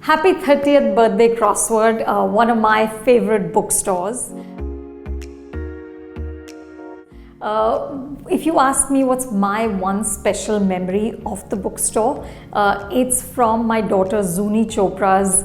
Happy 30th birthday, Crossword, one of my favorite bookstores. If you ask me what's my one special memory of the bookstore, it's from my daughter Zuni Chopra's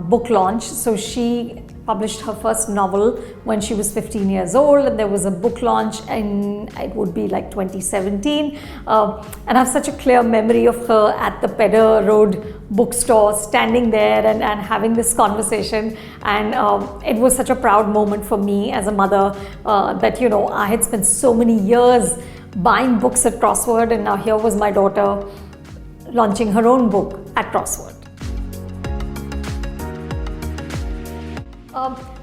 book launch. So she published her first novel when she was 15 years old, and there was a book launch, and it would be like 2017. And I have such a clear memory of her at the Pedder Road bookstore, standing there and having this conversation. And it was such a proud moment for me as a mother that, you know, I had spent so many years buying books at Crossword, and now here was my daughter launching her own book at Crossword.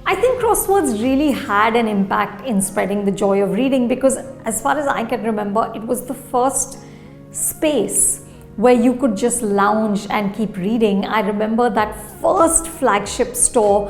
I think Crosswords really had an impact in spreading the joy of reading, because as far as I can remember, it was the first space where you could just lounge and keep reading. I remember that first flagship store,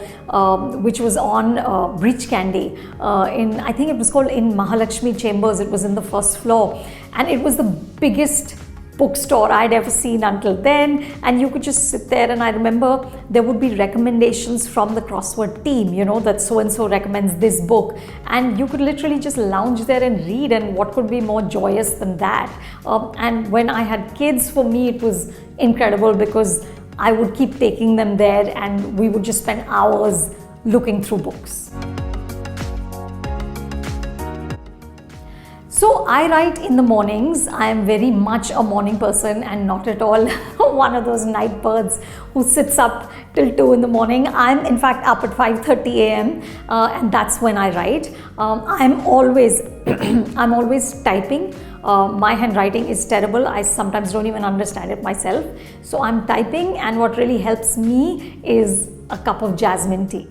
which was on Breach Candy, I think it was called in Mahalakshmi Chambers. It was in the first floor, and it was the biggest bookstore I'd ever seen until then, and you could just sit there, and I remember there would be recommendations from the Crossword team, you know, that so and so recommends this book, and you could literally just lounge there and read, and what could be more joyous than that? And when I had kids, for me it was incredible, because I would keep taking them there and we would just spend hours looking through books. So I write in the mornings. I am very much a morning person and not at all one of those night birds who sits up till 2 in the morning. I'm in fact up at 5:30 a.m. And that's when I write. I'm always typing. My handwriting is terrible. I sometimes don't even understand it myself. So I'm typing, and what really helps me is a cup of jasmine tea.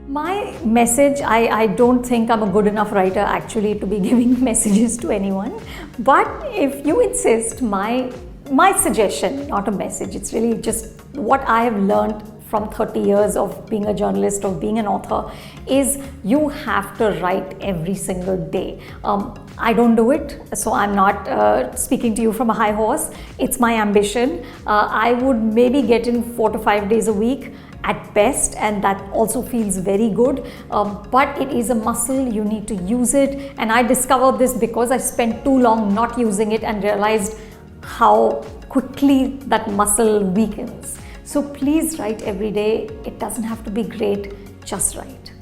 My message, I don't think I'm a good enough writer actually to be giving messages to anyone. But if you insist, my suggestion, not a message, it's really just what I have learned from 30 years of being a journalist, of being an author, is you have to write every single day. I don't do it, so I'm not speaking to you from a high horse. It's my ambition. I would maybe get in 4 to 5 days a week at best, and that also feels very good, but it is a muscle. You need to use it, and I discovered this because I spent too long not using it and realized how quickly that muscle weakens. So please write every day. It doesn't have to be great, just write.